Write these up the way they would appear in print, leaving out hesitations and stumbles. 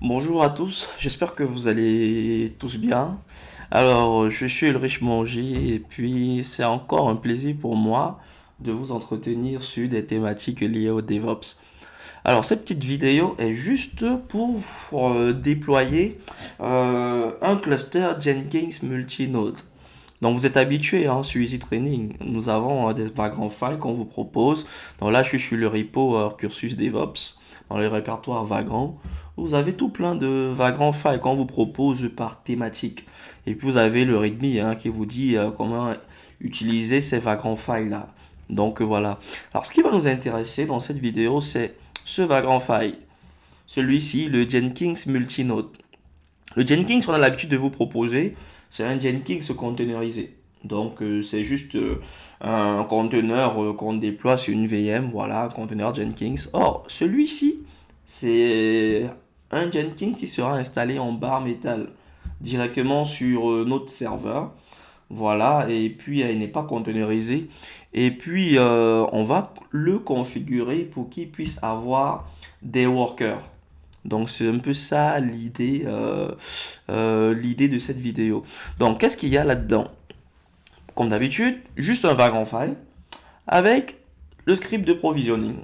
Bonjour à tous, j'espère que vous allez tous bien. Alors, je suis Ulrich Manger et puis c'est encore un plaisir pour moi de vous entretenir sur des thématiques liées au DevOps. Alors, cette petite vidéo est juste pour déployer un cluster Jenkins multinode. Donc, vous êtes habitué sur Easy Training. Nous avons des vagrants files qu'on vous propose. Donc là, je suis sur le repo Cursus DevOps, dans le répertoire Vagrant. Vous avez tout plein de vagrants files qu'on vous propose par thématique. Et puis, vous avez le README qui vous dit comment utiliser ces vagrants files-là. Donc, voilà. Alors, ce qui va nous intéresser dans cette vidéo, c'est ce vagrant file. Celui-ci, le Jenkins multinode. Le Jenkins, on a l'habitude de vous proposer, c'est un Jenkins containerisé. Donc, c'est juste un conteneur qu'on déploie sur une VM, voilà, un conteneur Jenkins. Or, celui-ci, c'est un Jenkins qui sera installé en bare métal directement sur notre serveur. Voilà, et puis il n'est pas containerisé. Et puis, on va le configurer pour qu'il puisse avoir des workers. Donc c'est un peu ça l'idée de cette vidéo. Donc qu'est-ce qu'il y a là-dedans? Comme d'habitude, juste un vagrant file avec le script de provisioning.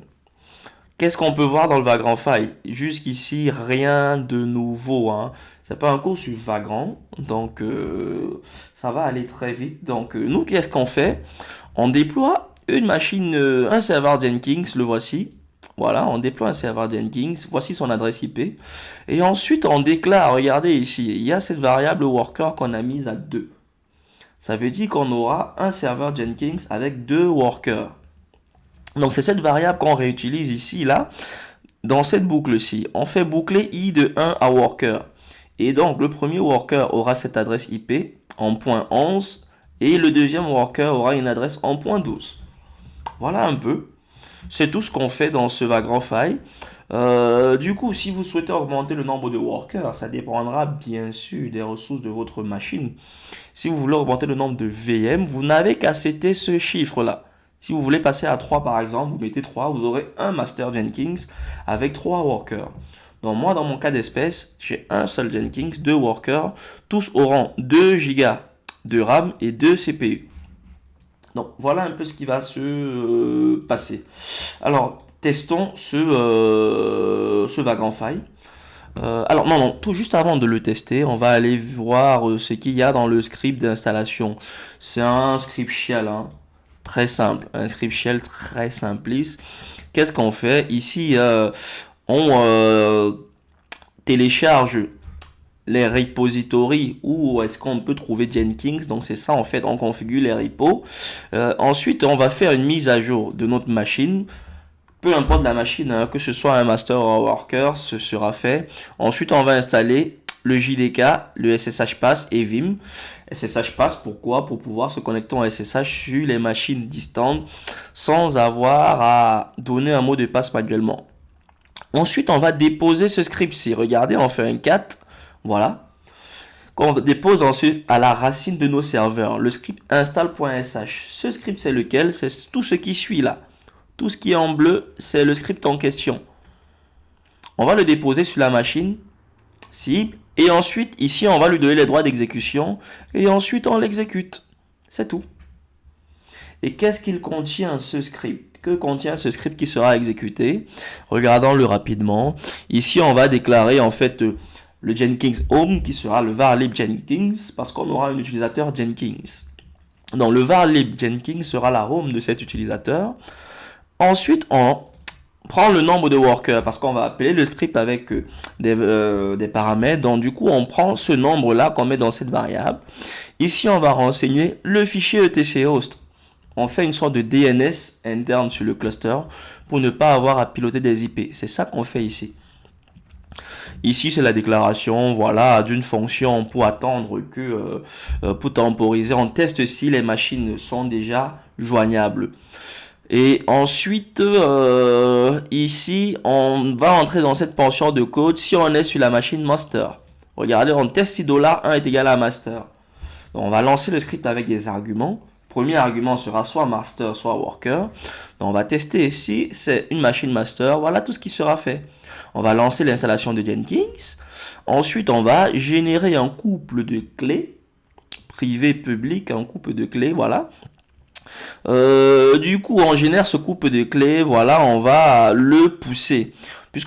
Qu'est-ce qu'on peut voir dans le vagrant file? Jusqu'ici, rien de nouveau. C'est pas un cours sur vagrant, donc ça va aller très vite. Donc nous, qu'est-ce qu'on fait? On déploie une machine, un serveur Jenkins, le voici. Voilà, on déploie un serveur Jenkins, voici son adresse IP. Et ensuite, on déclare, regardez ici, il y a cette variable worker qu'on a mise à 2. Ça veut dire qu'on aura un serveur Jenkins avec 2 workers. Donc, c'est cette variable qu'on réutilise ici, là, dans cette boucle-ci. On fait boucler i de 1 à worker. Et donc, le premier worker aura cette adresse IP en point 11 et le deuxième worker aura une adresse en point 12. Voilà un peu. C'est tout ce qu'on fait dans ce vagrant file. Du coup, si vous souhaitez augmenter le nombre de workers, ça dépendra bien sûr des ressources de votre machine. Si vous voulez augmenter le nombre de VM, vous n'avez qu'à setter ce chiffre-là. Si vous voulez passer à 3 par exemple, vous mettez 3, vous aurez un master Jenkins avec 3 workers. Donc moi, dans mon cas d'espèce, j'ai un seul Jenkins, 2 workers, tous auront 2 Go de RAM et 2 CPU. Donc voilà un peu ce qui va se passer. Alors testons ce vagrant file. Alors non, tout juste avant de le tester, on va aller voir ce qu'il y a dans le script d'installation. C'est un script shell, très simple, un script shell très simpliste. Qu'est-ce qu'on fait? Ici, on télécharge les repositories où est-ce qu'on peut trouver Jenkins. Donc c'est ça en fait, on configure les repos. Ensuite, on va faire une mise à jour de notre machine. Peu importe la machine, que ce soit un master ou un worker, ce sera fait. Ensuite, on va installer le JDK, le SSH Pass et Vim. SSH Pass, pourquoi? Pour pouvoir se connecter en SSH sur les machines distantes sans avoir à donner un mot de passe manuellement. Ensuite, on va déposer ce script-ci. Regardez, on fait un cat. Voilà. Qu'on dépose ensuite à la racine de nos serveurs, le script install.sh. Ce script, c'est lequel? C'est tout ce qui suit là. Tout ce qui est en bleu, c'est le script en question. On va le déposer sur la machine cible. Et ensuite, ici, on va lui donner les droits d'exécution. Et ensuite, on l'exécute. C'est tout. Et qu'est-ce qu'il contient ce script? Que contient ce script qui sera exécuté? Regardons-le rapidement. Ici, on va déclarer en fait le Jenkins Home qui sera le var lib Jenkins parce qu'on aura un utilisateur Jenkins. Donc le var lib Jenkins sera la home de cet utilisateur. Ensuite, on prend le nombre de workers parce qu'on va appeler le script avec des paramètres. Donc du coup, on prend ce nombre-là qu'on met dans cette variable. Ici, on va renseigner le fichier etc host. On fait une sorte de DNS interne sur le cluster pour ne pas avoir à piloter des IP. C'est ça qu'on fait ici. Ici, c'est la déclaration, voilà, d'une fonction pour attendre que, pour temporiser, on teste si les machines sont déjà joignables. Et ensuite, ici, on va entrer dans cette portion de code si on est sur la machine master. Regardez, on teste si $1 est égal à master. Donc, on va lancer le script avec des arguments. Premier argument sera soit master, soit worker. Donc on va tester si c'est une machine master. Voilà tout ce qui sera fait. On va lancer l'installation de Jenkins. Ensuite, on va générer un couple de clés privé, public, un couple de clés, voilà. Du coup, on génère ce couple de clés, voilà, on va le pousser,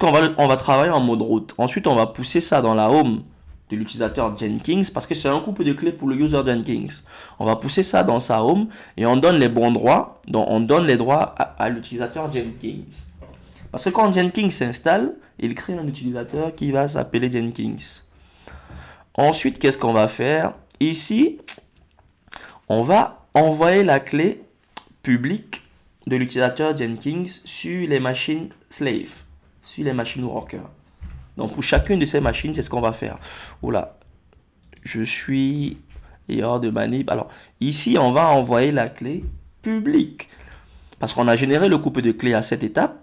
on va travailler en mode route. Ensuite, on va pousser ça dans la home de l'utilisateur Jenkins, parce que c'est un couple de clés pour le user Jenkins. On va pousser ça dans sa home, et on donne les bons droits, donc on donne les droits à l'utilisateur Jenkins. Parce que quand Jenkins s'installe, il crée un utilisateur qui va s'appeler Jenkins. Ensuite, qu'est-ce qu'on va faire? Ici, on va envoyer la clé publique de l'utilisateur Jenkins sur les machines slave, sur les machines worker. Donc pour chacune de ces machines, c'est ce qu'on va faire. Oula, je suis erreur de manip. Alors ici, on va envoyer la clé publique. Parce qu'on a généré le couple de clés à cette étape.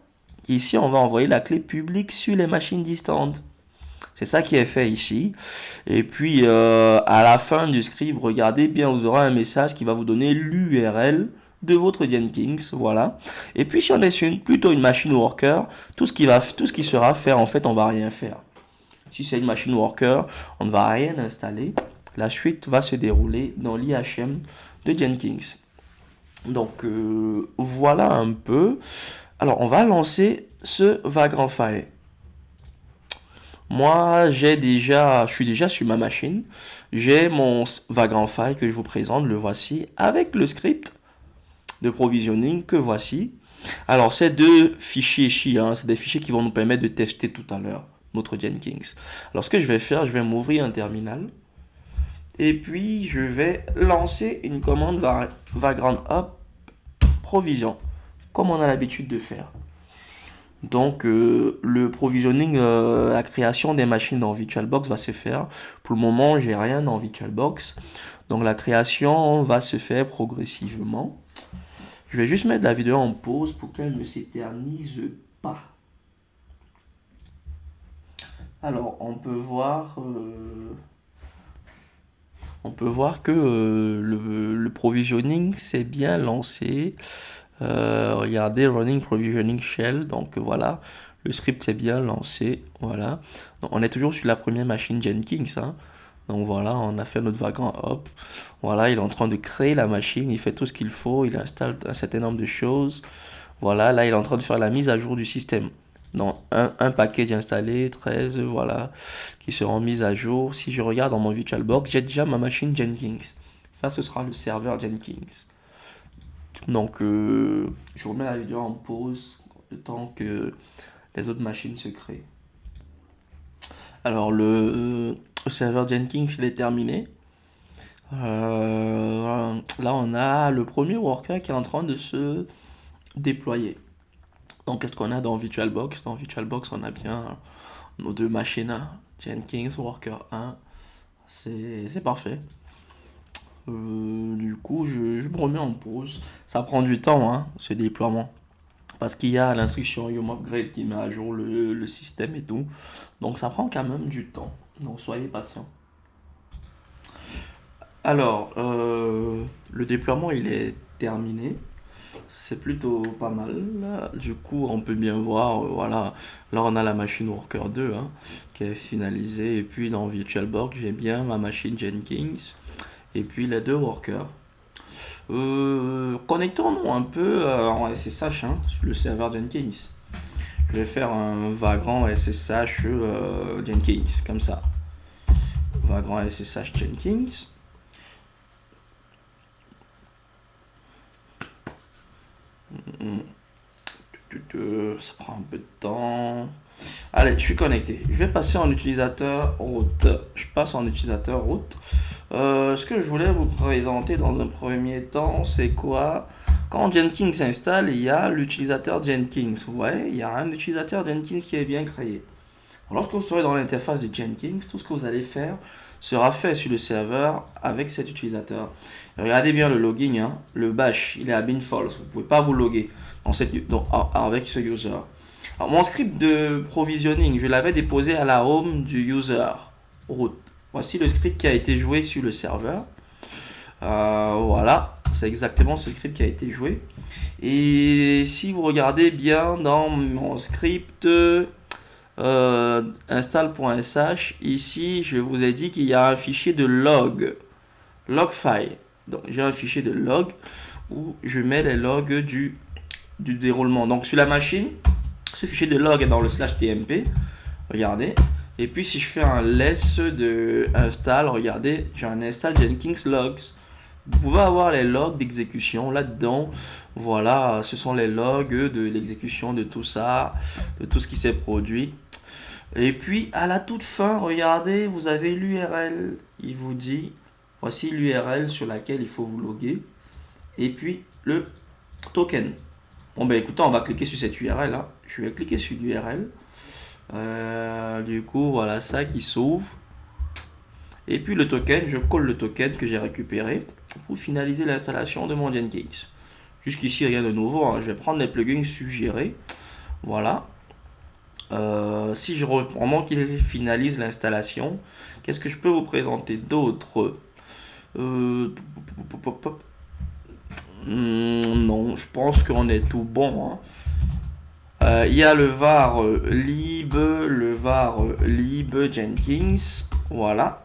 Ici, on va envoyer la clé publique sur les machines distantes. C'est ça qui est fait ici. Et puis, à la fin du script, regardez bien, vous aurez un message qui va vous donner l'URL de votre Jenkins, voilà. Et puis, si on est sur plutôt une machine worker, tout ce qui sera fait, en fait, on va rien faire. Si c'est une machine worker, on ne va rien installer. La suite va se dérouler dans l'IHM de Jenkins. Donc, voilà un peu. Alors, on va lancer ce Vagrant File. Moi, je suis déjà sur ma machine. J'ai mon Vagrant File que je vous présente, le voici, avec le script de provisioning que voici. Alors, ces deux fichiers ici, c'est des fichiers qui vont nous permettre de tester tout à l'heure notre Jenkins. Alors, ce que je vais faire, je vais m'ouvrir un terminal. Et puis, je vais lancer une commande vagrant up provision, comme on a l'habitude de faire. Donc, le provisioning, la création des machines dans VirtualBox va se faire. Pour le moment, j'ai rien dans VirtualBox. Donc, la création va se faire progressivement. Je vais juste mettre la vidéo en pause pour qu'elle ne s'éternise pas. Alors, on peut voir que le provisioning s'est bien lancé. Regardez, running provisioning shell. Donc voilà, le script s'est bien lancé. Voilà. Donc, on est toujours sur la première machine Jenkins. Donc voilà, on a fait notre vagrant hop. Voilà, il est en train de créer la machine. Il fait tout ce qu'il faut. Il installe un certain nombre de choses. Voilà, là, il est en train de faire la mise à jour du système. Donc, un package installé, 13, voilà, qui seront mises à jour. Si je regarde dans mon VirtualBox, j'ai déjà ma machine Jenkins. Ça, ce sera le serveur Jenkins. Donc, je remets la vidéo en pause le temps que les autres machines se créent. Alors, le serveur Jenkins, il est terminé. Là, on a le premier worker qui est en train de se déployer. Donc, qu'est-ce qu'on a dans VirtualBox? Dans VirtualBox, on a bien nos deux machines, Jenkins, Worker 1. C'est parfait. Du coup, je me remets en pause. Ça prend du temps, ce déploiement. Parce qu'il y a l'instruction upgrade qui met à jour le système et tout. Donc, ça prend quand même du temps. Donc, soyez patient. Alors, le déploiement, il est terminé. C'est plutôt pas mal. Du coup, on peut bien voir, voilà, là on a la machine Worker 2 qui est finalisée. Et puis dans VirtualBox, j'ai bien ma machine Jenkins et puis les deux workers. Connectons-nous un peu en SSH sur le serveur Jenkins. Je vais faire un vagrant SSH Jenkins, comme ça. Vagrant SSH Jenkins. Ça prend un peu de temps. Allez, je suis connecté. Je vais passer en utilisateur route. Je passe en utilisateur route. Ce que je voulais vous présenter dans un premier temps, c'est quoi? Quand Jenkins s'installe, il y a l'utilisateur Jenkins. Ouais, il y a un utilisateur Jenkins qui est bien créé. Lorsque vous serez dans l'interface de Jenkins, tout ce que vous allez faire sera fait sur le serveur avec cet utilisateur. Regardez bien le login, le bash, il est à bin false. Vous ne pouvez pas vous loguer avec ce user. Alors, mon script de provisioning, je l'avais déposé à la home du user root. Voici le script qui a été joué sur le serveur. Voilà. c'est exactement ce script qui a été joué. Et si vous regardez bien dans mon script install.sh, ici je vous ai dit qu'il y a un fichier de log file. Donc j'ai un fichier de log où je mets les logs du déroulement. Donc sur la machine, ce fichier de log est dans le /tmp. Regardez. Et puis si je fais un less de install, regardez, j'ai un install Jenkins logs. Vous pouvez avoir les logs d'exécution là-dedans. Voilà, ce sont les logs de l'exécution de tout ça, de tout ce qui s'est produit. Et puis à la toute fin, regardez, vous avez l'URL. Il vous dit, voici l'URL sur laquelle il faut vous loguer. Et puis le token. Bon ben écoutez, on va cliquer sur cette URL là. Je vais cliquer sur l'URL. Du coup, voilà ça qui s'ouvre. Et puis le token, je colle le token que j'ai récupéré pour finaliser l'installation de mon Jenkins. Jusqu'ici, rien de nouveau. Hein. Je vais prendre les plugins suggérés. Voilà. Si je reprends qu'il finalise l'installation, qu'est-ce que je peux vous présenter d'autre? Non, je pense qu'on est tout bon. Hein. Il y a le var lib Jenkins, voilà,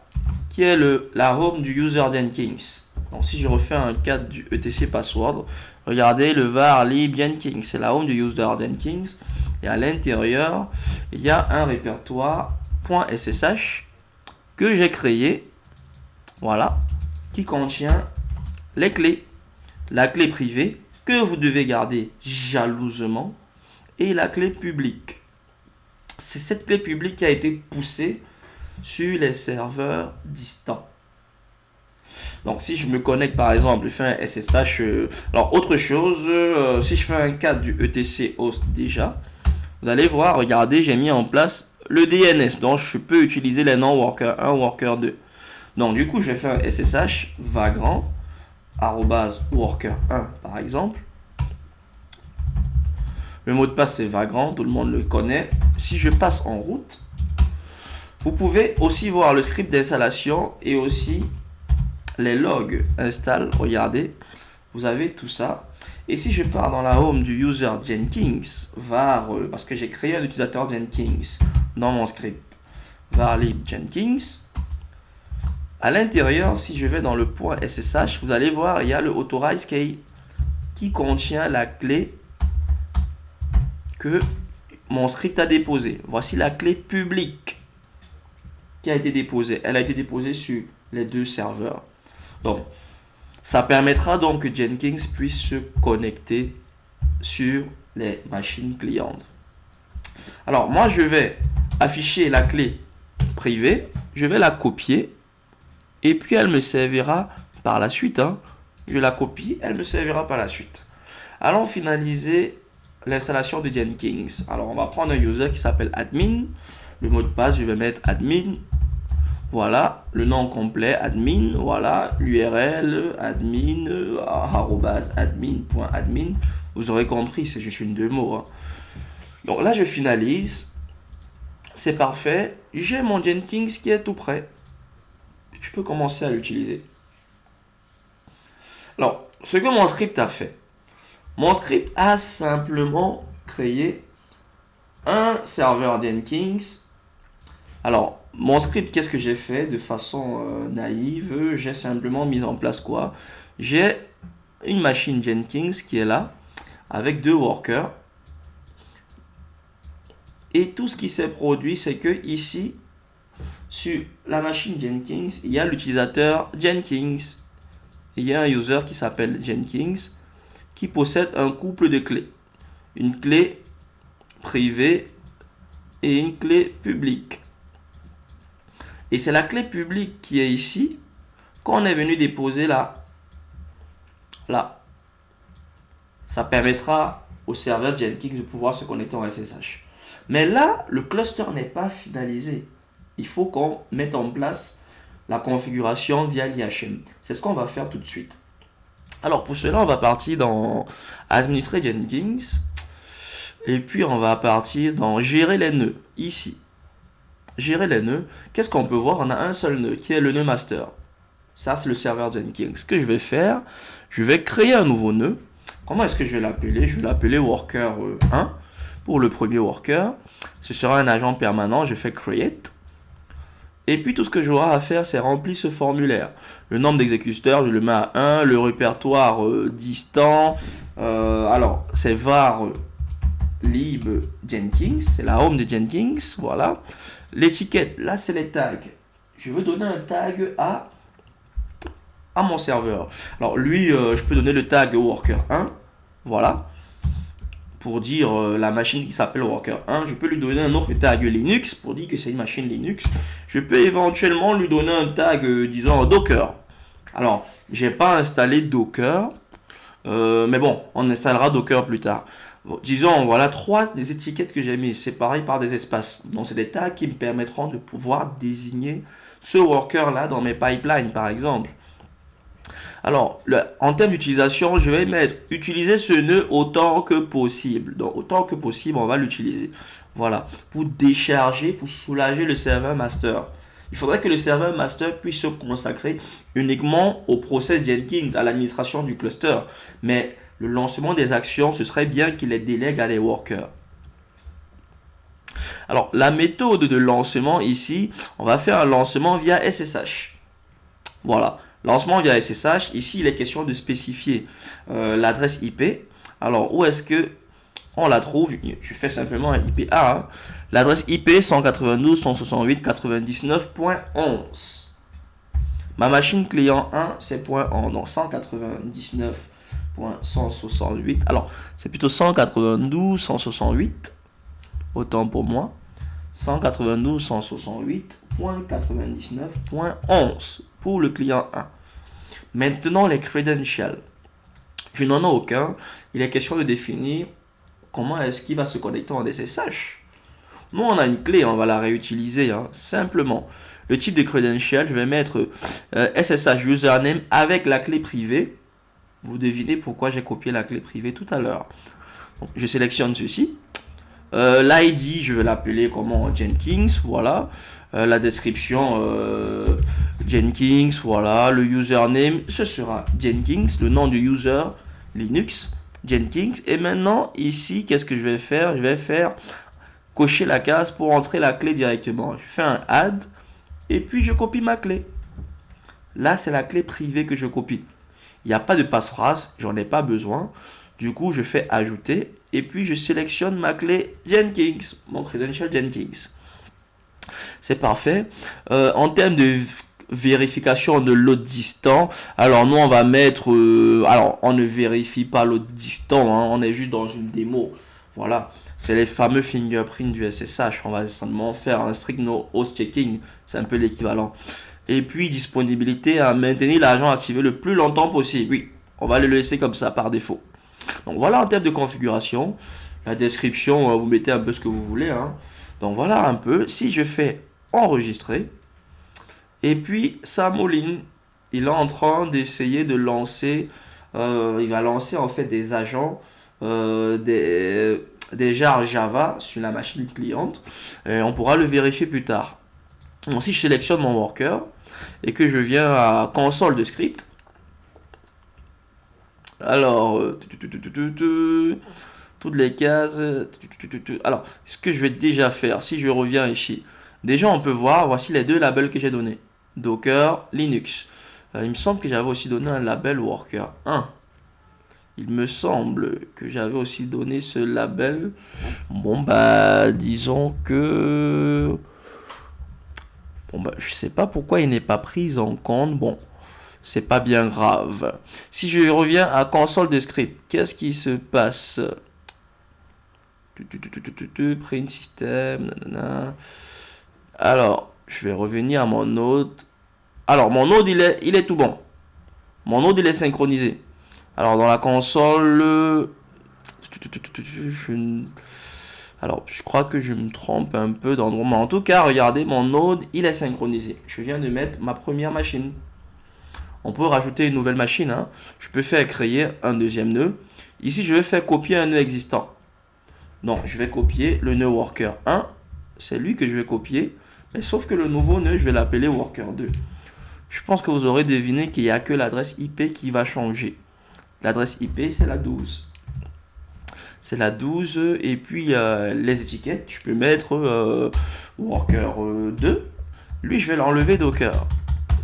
qui est la home du user Jenkins. Donc si je refais un cadre du etc password, regardez le var lib Jenkins, c'est la home du user Jenkins. Et à l'intérieur, il y a un répertoire .ssh que j'ai créé, voilà, qui contient les clés, la clé privée que vous devez garder jalousement et la clé publique. C'est cette clé publique qui a été poussée sur les serveurs distants. Donc si je me connecte par exemple, je fais un SSH. Alors autre chose, si je fais un cadre du etc host déjà, vous allez voir, regardez, j'ai mis en place le DNS. Donc je peux utiliser les noms worker 1, worker 2. Donc du coup je vais faire un SSH vagrant @worker1 par exemple. Le mot de passe c'est vagrant, tout le monde le connaît. Si je passe en route, vous pouvez aussi voir le script d'installation et aussi les logs install. Regardez, vous avez tout ça. Et si je pars dans la home du user Jenkins, var, parce que j'ai créé un utilisateur Jenkins dans mon script, var lib Jenkins, à l'intérieur, si je vais dans le .ssh, vous allez voir, il y a le authorize key qui contient la clé que mon script a déposée. Voici la clé publique qui a été déposée. Elle a été déposée sur les deux serveurs. Donc, ça permettra donc que Jenkins puisse se connecter sur les machines clientes. Alors, moi, je vais afficher la clé privée. Je vais la copier. Et puis, elle me servira par la suite. Hein. Je la copie. Elle me servira par la suite. Allons finaliser l'installation de Jenkins. Alors, on va prendre un user qui s'appelle admin. Le mot de passe, je vais mettre admin. Voilà, le nom complet, admin, voilà, l'URL, admin, @admin.admin. Vous aurez compris, c'est juste une démo. Hein. Donc là, je finalise. C'est parfait. J'ai mon Jenkins qui est tout prêt. Je peux commencer à l'utiliser. Alors, ce que mon script a fait. Mon script a simplement créé un serveur Jenkins. Alors, mon script, qu'est-ce que j'ai fait de façon naïve? J'ai simplement mis en place quoi? J'ai une machine Jenkins qui est là, avec deux workers. Et tout ce qui s'est produit, c'est que ici, sur la machine Jenkins, il y a l'utilisateur Jenkins. Il y a un user qui s'appelle Jenkins, qui possède un couple de clés. Une clé privée et une clé publique. Et c'est la clé publique qui est ici qu'on est venu déposer là. Là. Ça permettra au serveur Jenkins de pouvoir se connecter en SSH. Mais là, le cluster n'est pas finalisé. Il faut qu'on mette en place la configuration via l'IHM. C'est ce qu'on va faire tout de suite. Alors pour cela, on va partir dans administrer Jenkins. Et puis on va partir dans gérer les nœuds. Ici. Gérer les nœuds, qu'est-ce qu'on peut voir? On a un seul nœud qui est le nœud master. Ça, c'est le serveur Jenkins. Ce que je vais faire, je vais créer un nouveau nœud. Comment est-ce que je vais l'appeler? Je vais l'appeler worker 1 pour le premier worker. Ce sera un agent permanent. Je fais create. Et puis tout ce que j'aurai à faire, c'est remplir ce formulaire. Le nombre d'exécuteurs, je le mets à 1. Le répertoire distant. Alors, c'est var lib Jenkins. C'est la home de Jenkins. Voilà. L'étiquette, là, c'est les tags. Je veux donner un tag à mon serveur. Alors, lui, je peux donner le tag worker 1. Voilà. Pour dire la machine qui s'appelle worker 1. Je peux lui donner un autre tag Linux pour dire que c'est une machine Linux. Je peux éventuellement lui donner un tag, disons, Docker. Alors, j'ai pas installé Docker. Mais bon, on installera Docker plus tard. Bon, disons, voilà 3 des étiquettes que j'ai mis séparées par des espaces. Donc, c'est des tags qui me permettront de pouvoir désigner ce worker-là dans mes pipelines, par exemple. Alors, en termes d'utilisation, je vais mettre utiliser ce nœud autant que possible. Donc, autant que possible, on va l'utiliser. Voilà, pour décharger, pour soulager le serveur master. Il faudrait que le serveur master puisse se consacrer uniquement au process Jenkins, à l'administration du cluster. Mais le lancement des actions, ce serait bien qu'il les délègue à des workers. Alors, la méthode de lancement ici, on va faire un lancement via SSH. Voilà. Lancement via SSH, ici il est question de spécifier l'adresse IP. Alors où est-ce que on la trouve? Je fais simplement un IPA. Hein. L'adresse IP 192.168.99.11. Ma machine client 1 c'est .11, donc 199.168. Alors c'est plutôt 192.168. Autant pour moi. 192.168.99.11 pour le client 1. Maintenant, les credentials. Je n'en ai aucun. Il est question de définir comment est-ce qu'il va se connecter en SSH. Nous, on a une clé, on va la réutiliser. Hein. Simplement, le type de credential, je vais mettre SSH username avec la clé privée. Vous devinez pourquoi j'ai copié la clé privée tout à l'heure. Je sélectionne ceci. L'ID, je vais l'appeler comment? Jenkins, voilà. La description, Jenkins, voilà. Le username, ce sera Jenkins. Le nom du user, Linux, Jenkins. Et maintenant, ici, qu'est-ce que je vais faire? Je vais faire cocher la case pour entrer la clé directement. Je fais un add et puis je copie ma clé. Là, c'est la clé privée que je copie. Il n'y a pas de passe-phrase, j'en ai pas besoin. Du coup, je fais ajouter et puis je sélectionne ma clé Jenkins, mon credential Jenkins. C'est parfait. En termes de vérification de load distant, alors nous on va mettre, alors on ne vérifie pas load distant, hein, on est juste dans une démo. Voilà, c'est les fameux fingerprints du SSH. On va seulement faire un strict no host checking, c'est un peu l'équivalent. Et puis disponibilité à maintenir l'agent activé le plus longtemps possible. Oui, on va le laisser comme ça par défaut. Donc voilà en termes de configuration. La description, vous mettez un peu ce que vous voulez. Hein. Donc voilà un peu. Si je fais enregistrer, et puis ça mouline. Il est en train d'essayer de lancer, il va lancer en fait des agents, des jars Java sur la machine cliente. Et on pourra le vérifier plus tard. Donc si je sélectionne mon worker et que je viens à console de script, alors, toutes les cases. Alors, ce que je vais déjà faire, si je reviens ici, déjà on peut voir, voici les 2 labels que j'ai donnés. Docker, Linux. Il me semble que j'avais aussi donné un label Worker 1. Il me semble que j'avais aussi donné ce label. Bon, bah, disons que... Bon, bah, je sais pas pourquoi il n'est pas pris en compte. Bon, c'est pas bien grave. Si je reviens à console de script, qu'est-ce qui se passe? Print system, nanana. Alors, je vais revenir à mon node. Alors, mon node, il est tout bon. Mon node, il est synchronisé. Alors, dans la console... Alors, je crois que je me trompe un peu d'endroit. Mais en tout cas, regardez, mon node, il est synchronisé. Je viens de mettre ma première machine. On peut rajouter une nouvelle machine. Hein. Je peux faire créer un deuxième nœud. Ici, je vais faire copier un nœud existant. Donc, je vais copier le nœud worker 1. C'est lui que je vais copier. Mais sauf que le nouveau nœud, je vais l'appeler worker 2. Je pense que vous aurez deviné qu'il n'y a que l'adresse IP qui va changer. L'adresse IP, c'est la 12. C'est la 12. Et puis, les étiquettes, je peux mettre worker 2. Lui, je vais l'enlever Docker.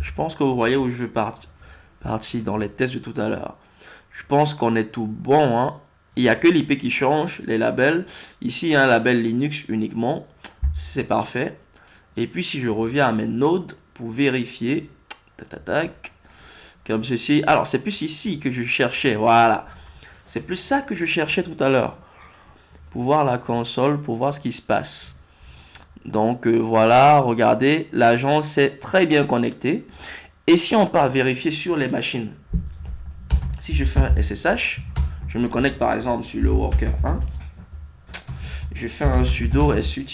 Je pense que vous voyez où je veux partir dans les tests de tout à l'heure. Je pense qu'on est tout bon. Hein. Il n'y a que l'IP qui change, les labels. Ici, il y a un label Linux uniquement. C'est parfait. Et puis, si je reviens à mes nodes pour vérifier, comme ceci. Alors, c'est plus ici que je cherchais. Voilà. C'est plus ça que je cherchais tout à l'heure. Pour voir la console, pour voir ce qui se passe. Donc, voilà. Regardez, l'agence est très bien connectée. Et si on part vérifier sur les machines, si je fais un SSH, je me connecte par exemple sur le worker 1. Je fais un sudo su-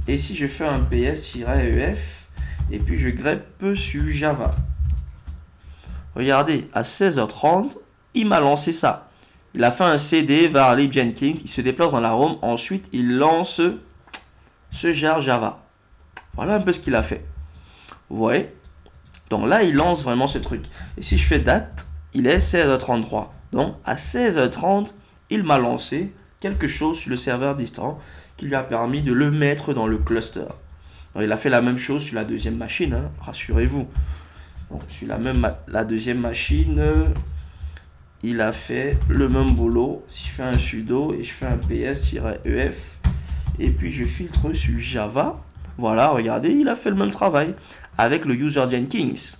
et si je fais un ps-ef et puis je grep sur Java. Regardez, à 16h30, il m'a lancé ça. Il a fait un cd vers lib Jenkins, il se déplace dans la ROM, ensuite il lance ce jar Java. Voilà un peu ce qu'il a fait. Vous voyez? Donc là, il lance vraiment ce truc. Et si je fais date, il est 16h33. Donc à 16h30, il m'a lancé quelque chose sur le serveur distant qui lui a permis de le mettre dans le cluster. Donc, il a fait la même chose sur la deuxième machine, hein, rassurez-vous. Donc sur la deuxième machine, il a fait le même boulot. Si je fais un sudo et je fais un ps-ef et puis je filtre sur Java, voilà, regardez, il a fait le même travail avec le user Jenkins.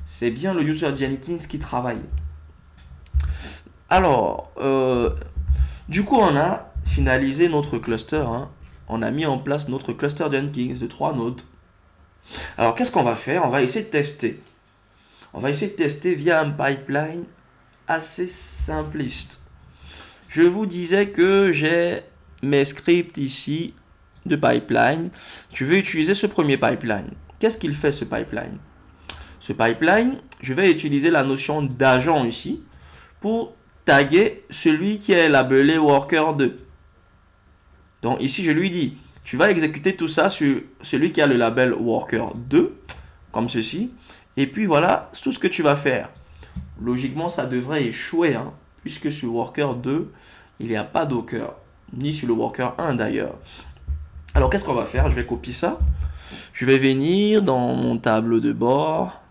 C'est bien le user Jenkins qui travaille. Alors, du coup, on a finalisé notre cluster. Hein. On a mis en place notre cluster Jenkins de 3 nodes. Alors, qu'est-ce qu'on va faire? On va essayer de tester. On va essayer de tester via un pipeline assez simpliste. Je vous disais que j'ai mes scripts ici de pipeline. Je vais utiliser ce premier pipeline. Qu'est-ce qu'il fait ce pipeline? Ce pipeline, je vais utiliser la notion d'agent ici pour taguer celui qui est labelé worker 2. Donc ici, je lui dis, tu vas exécuter tout ça sur celui qui a le label worker 2, comme ceci. Et puis voilà, tout ce que tu vas faire. Logiquement, ça devrait échouer, hein, puisque sur worker 2, il n'y a pas Docker, ni sur le worker 1 d'ailleurs. Alors, qu'est-ce qu'on va faire? Je vais copier ça. Je vais venir dans mon tableau de bord.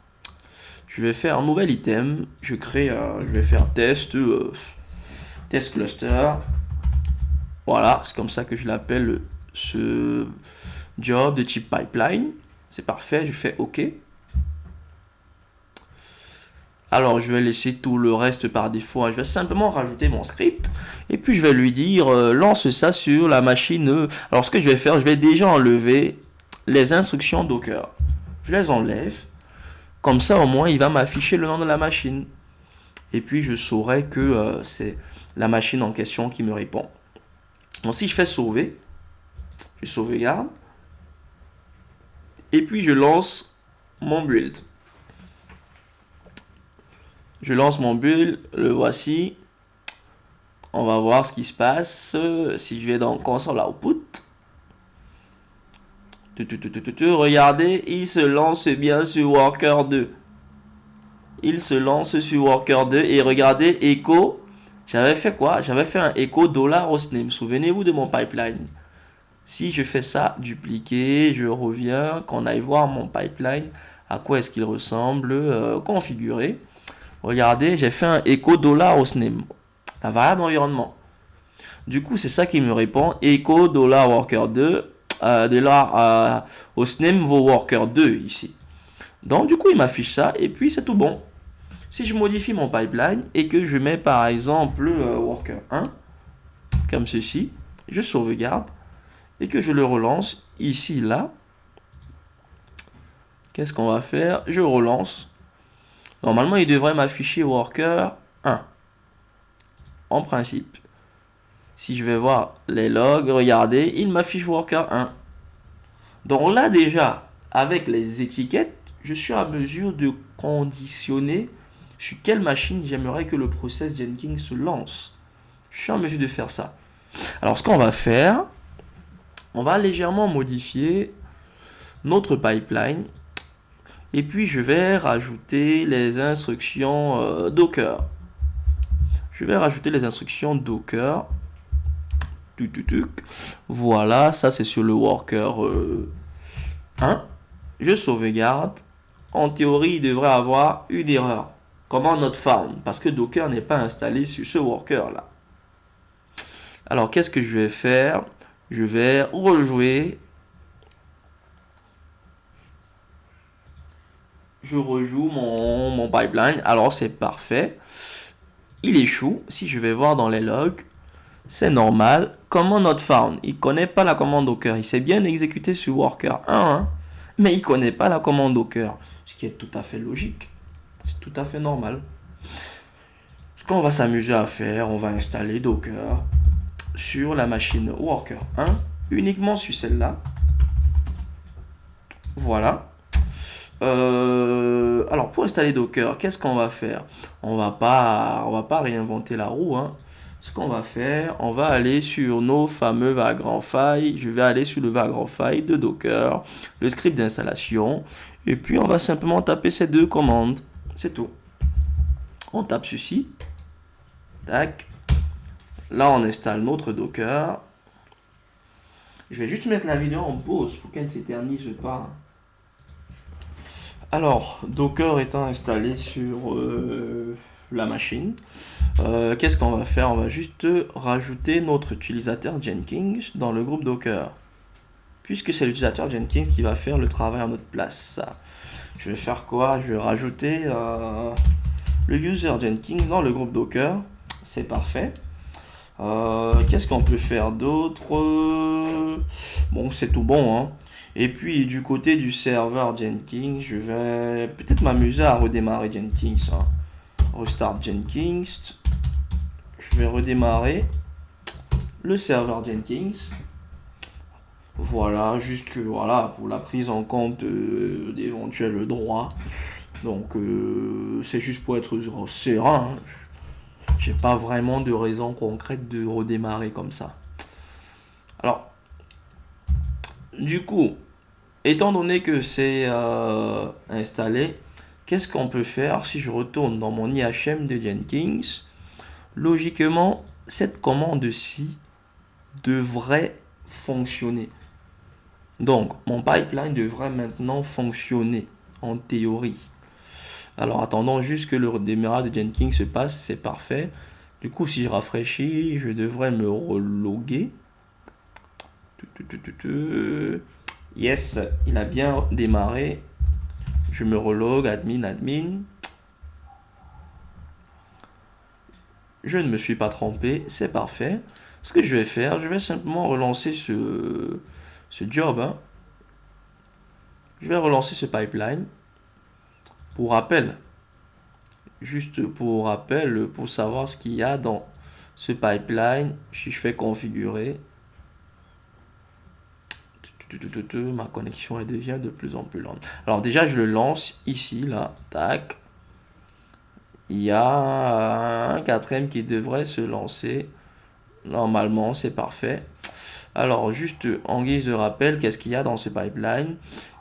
Je vais faire un nouvel item. Je vais faire test cluster. Voilà, c'est comme ça que je l'appelle ce job de type pipeline. C'est parfait, je fais OK. Alors, je vais laisser tout le reste par défaut. Je vais simplement rajouter mon script. Et puis, je vais lui dire, lance ça sur la machine. Alors, ce que je vais faire, je vais déjà enlever les instructions Docker. Je les enlève. Comme ça, au moins, il va m'afficher le nom de la machine. Et puis, je saurai que c'est la machine en question qui me répond. Donc, si je fais sauver, je sauvegarde. Et puis, je lance mon build. Je lance mon build, le voici. On va voir ce qui se passe. Si je vais dans console output. Regardez, il se lance bien sur worker 2. Il se lance sur worker 2 et regardez, echo. J'avais fait quoi? J'avais fait un echo $hostname. Souvenez-vous de mon pipeline. Si je fais ça, dupliquer, je reviens, qu'on aille voir mon pipeline, à quoi est-ce qu'il ressemble, configurer. Regardez, j'ai fait un echo $hostname, la variable environnement. Du coup, c'est ça qui me répond, echo $worker2, $hostname vaut worker2 ici. Donc, du coup, il m'affiche ça et puis c'est tout bon. Si je modifie mon pipeline et que je mets par exemple worker 1, comme ceci, je sauvegarde et que je le relance ici, là. Qu'est-ce qu'on va faire? Je relance. Normalement, il devrait m'afficher worker 1. En principe. Si je vais voir les logs, regardez, il m'affiche worker 1. Donc là déjà, avec les étiquettes, je suis à mesure de conditionner sur quelle machine j'aimerais que le process Jenkins se lance. Je suis en mesure de faire ça. Alors ce qu'on va faire, on va légèrement modifier notre pipeline. Et puis je vais rajouter les instructions Docker. Je vais rajouter les instructions Docker. Voilà, ça c'est sur le worker 1. Je sauvegarde. En théorie, il devrait avoir une erreur. Comment not found? Parce que Docker n'est pas installé sur ce worker là. Alors qu'est-ce que je vais faire? Je vais rejouer. Je rejoue mon pipeline. Alors c'est parfait. Il échoue. Si je vais voir dans les logs, c'est normal. Comment not found? Il ne connaît pas la commande Docker. Il s'est bien exécuté sur worker 1, hein, mais il ne connaît pas la commande Docker. Ce qui est tout à fait logique. C'est tout à fait normal. Ce qu'on va s'amuser à faire, on va installer Docker sur la machine worker 1, uniquement sur celle-là. Voilà. Alors pour installer Docker, qu'est-ce qu'on va faire? On va pas réinventer la roue, hein. Ce qu'on va faire, on va aller sur nos fameux Vagrant File. Je vais aller sur le Vagrant File de Docker, le script d'installation, et puis on va simplement taper ces deux commandes. C'est tout. On tape ceci. Tac. Là, on installe notre Docker. Je vais juste mettre la vidéo en pause pour qu'elle ne s'éternise pas. Alors, Docker étant installé sur la machine, qu'est-ce qu'on va faire? On va juste rajouter notre utilisateur Jenkins dans le groupe Docker. Puisque c'est l'utilisateur Jenkins qui va faire le travail à notre place. Je vais faire quoi? Je vais rajouter le user Jenkins dans le groupe Docker. C'est parfait. Qu'est-ce qu'on peut faire d'autre? Bon, c'est tout bon, hein. Et puis du côté du serveur Jenkins, je vais peut-être m'amuser à redémarrer Jenkins, hein. Restart Jenkins. Je vais redémarrer le serveur Jenkins. Voilà, juste que voilà, pour la prise en compte d'éventuels droits. Donc c'est juste pour être serein, hein. J'ai pas vraiment de raison concrète de redémarrer comme ça. Alors, du coup, étant donné que c'est installé, qu'est-ce qu'on peut faire si je retourne dans mon IHM de Jenkins? Logiquement, cette commande-ci devrait fonctionner. Donc, mon pipeline devrait maintenant fonctionner, en théorie. Alors, attendons juste que le redémarrage de Jenkins se passe, c'est parfait. Du coup, si je rafraîchis, je devrais me reloguer. Yes, il a bien démarré. Je me relogue, admin. Je ne me suis pas trompé, c'est parfait. Ce que je vais faire, je vais simplement relancer ce job, hein. Je vais relancer ce pipeline. Pour rappel, juste pour rappel, pour savoir ce qu'il y a dans ce pipeline, si je fais configurer, ma connexion elle devient de plus en plus lente. Alors déjà, je le lance ici, là, tac. Il y a un quatrième qui devrait se lancer. Normalement, c'est parfait. Alors, juste en guise de rappel, qu'est-ce qu'il y a dans ce pipeline?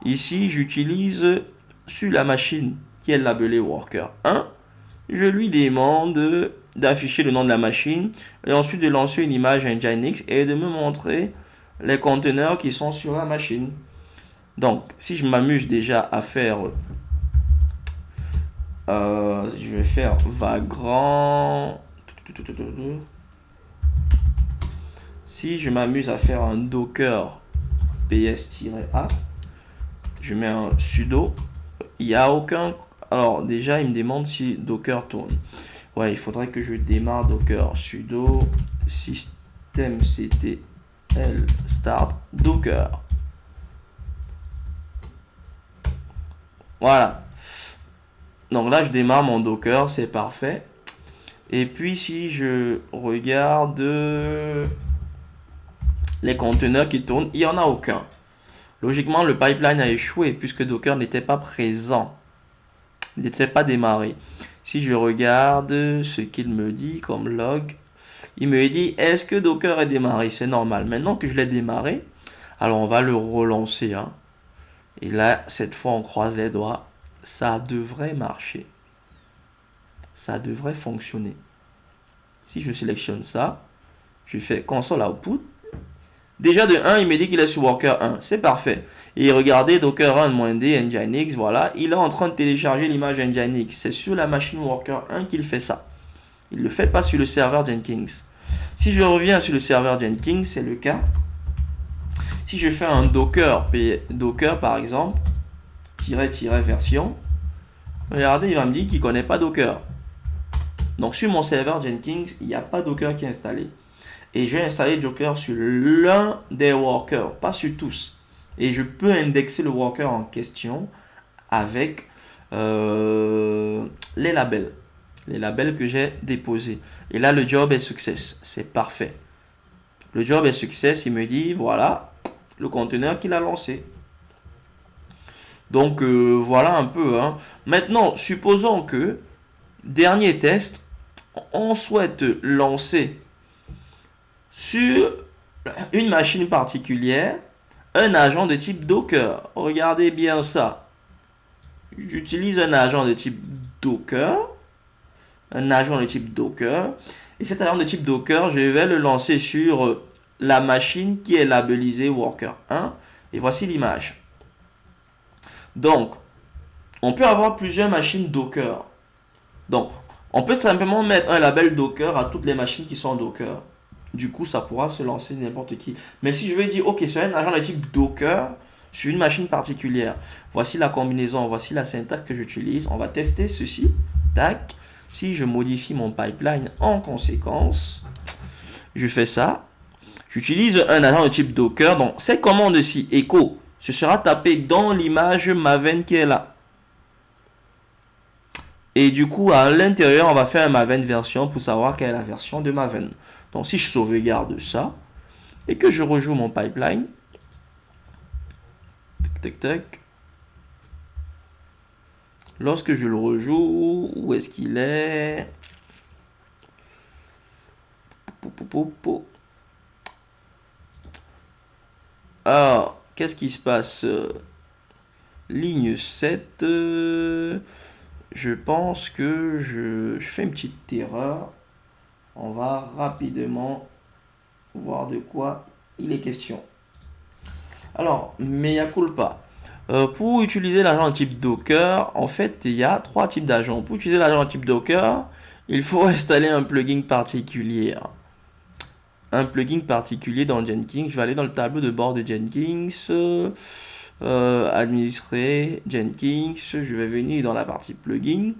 Ici, j'utilise sur la machine qui est labelée Worker 1. Je lui demande d'afficher le nom de la machine et ensuite de lancer une image Nginx et de me montrer les conteneurs qui sont sur la machine. Donc, si je m'amuse déjà à faire... je vais faire Vagrant... Si je m'amuse à faire un docker ps-a, je mets un sudo, il n'y a aucun... Alors déjà, il me demande si docker tourne. Ouais, il faudrait que je démarre docker sudo systemctl start docker. Voilà. Donc là, je démarre mon docker, c'est parfait. Et puis si je regarde les conteneurs qui tournent, il n'y en a aucun. Logiquement, le pipeline a échoué puisque Docker n'était pas présent. Il n'était pas démarré. Si je regarde ce qu'il me dit comme log, il me dit est-ce que Docker est démarré? C'est normal. Maintenant que je l'ai démarré, alors on va le relancer, hein. Et là, cette fois, on croise les doigts. ça devrait marcher. Ça devrait fonctionner. Si je sélectionne ça, je fais console output. Déjà de 1, il me dit qu'il est sur Worker 1. C'est parfait. Et regardez, Docker run-d Nginx, voilà. Il est en train de télécharger l'image Nginx. C'est sur la machine Worker 1 qu'il fait ça. Il ne le fait pas sur le serveur Jenkins. Si je reviens sur le serveur Jenkins, c'est le cas. Si je fais un Docker par exemple, version, regardez, il va me dire qu'il ne connaît pas Docker. Donc sur mon serveur Jenkins, il n'y a pas Docker qui est installé. Et j'ai installé Docker sur l'un des workers, pas sur tous. Et je peux indexer le worker en question avec les labels. Les labels que j'ai déposés. Et là, le job est success. C'est parfait. Le job est success. Il me dit, voilà, le conteneur qu'il a lancé. Donc, voilà un peu. Hein. Maintenant, supposons que, dernier test, on souhaite lancer sur une machine particulière un agent de type Docker. Regardez bien ça. J'utilise un agent de type Docker. Un agent de type Docker. Et cet agent de type Docker, je vais le lancer sur la machine qui est labellisée Worker 1. Et voici l'image. Donc, on peut avoir plusieurs machines Docker. Donc, on peut simplement mettre un label Docker à toutes les machines qui sont Docker. Du coup, ça pourra se lancer n'importe qui. Mais si je veux dire, ok, c'est un agent de type Docker sur une machine particulière. Voici la combinaison, voici la syntaxe que j'utilise. On va tester ceci. Tac. Si je modifie mon pipeline en conséquence, je fais ça. J'utilise un agent de type Docker. Donc, cette commande-ci, echo, ce sera tapé dans l'image Maven qui est là. Et du coup, à l'intérieur, on va faire un Maven version pour savoir quelle est la version de Maven. Donc, si je sauvegarde ça et que je rejoue mon pipeline, tac, tac, tac. Lorsque je le rejoue, où est-ce qu'il est? Alors, qu'est-ce qui se passe? Ligne 7. Je pense que je fais une petite erreur. On va rapidement voir de quoi il est question. Alors, mea culpa. Pour utiliser l'agent de type Docker, en fait, il y a 3 types d'agents. Pour utiliser l'agent de type Docker, il faut installer un plugin particulier. Un plugin particulier dans Jenkins. Je vais aller dans le tableau de bord de Jenkins. Administrer Jenkins. Je vais venir dans la partie plugin.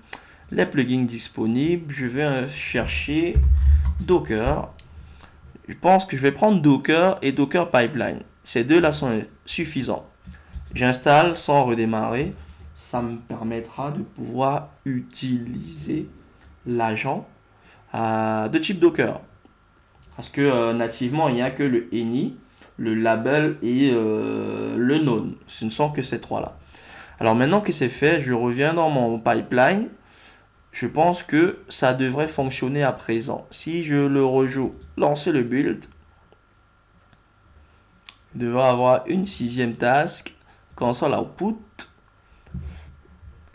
Les plugins disponibles. Je vais chercher Docker. Je pense que je vais prendre Docker et Docker Pipeline. Ces deux-là sont suffisants. J'installe sans redémarrer. Ça me permettra de pouvoir utiliser l'agent de type Docker. Parce que nativement, il n'y a que le any, le label et le node. Ce ne sont que ces trois-là. Alors maintenant que c'est fait, je reviens dans mon pipeline. Je pense que ça devrait fonctionner à présent. Si je le rejoue, lancer le build, je devrais avoir une 6e task, console output.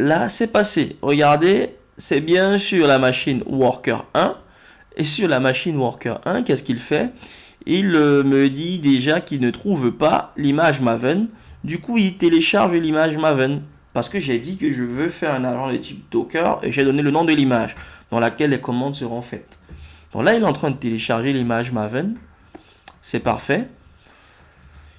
Là, c'est passé. Regardez, c'est bien sur la machine Worker 1. Et sur la machine Worker 1, qu'est-ce qu'il fait? Il me dit déjà qu'il ne trouve pas l'image Maven. Du coup, il télécharge l'image Maven. Parce que j'ai dit que je veux faire un agent de type Docker et j'ai donné le nom de l'image dans laquelle les commandes seront faites. Donc là, il est en train de télécharger l'image Maven. C'est parfait.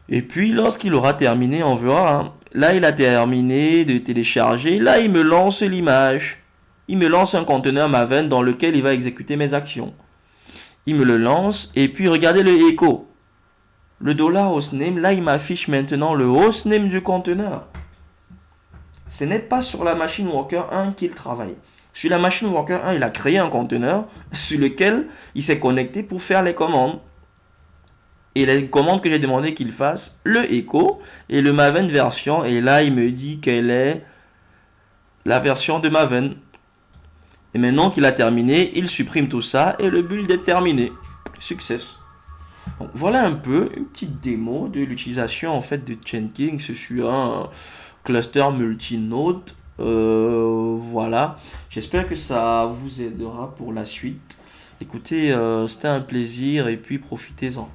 Et puis, lorsqu'il aura terminé, on verra. Hein. Là, il a terminé de télécharger. Là, il me lance l'image. Il me lance un conteneur Maven dans lequel il va exécuter mes actions. Il me le lance. Et puis, regardez le echo. Le $hostname, là, il m'affiche maintenant le hostname du conteneur. Ce n'est pas sur la machine Worker 1 qu'il travaille. Sur la machine Worker 1, il a créé un conteneur sur lequel il s'est connecté pour faire les commandes. Et les commandes que j'ai demandé qu'il fasse, le echo et le Maven version. Et là, il me dit quelle est la version de Maven. Et maintenant qu'il a terminé, il supprime tout ça et le build est terminé. Success. Donc, voilà un peu une petite démo de l'utilisation en fait de Jenkins sur un cluster multinode Voilà, j'espère que ça vous aidera pour la suite. Écoutez, c'était un plaisir et puis profitez-en.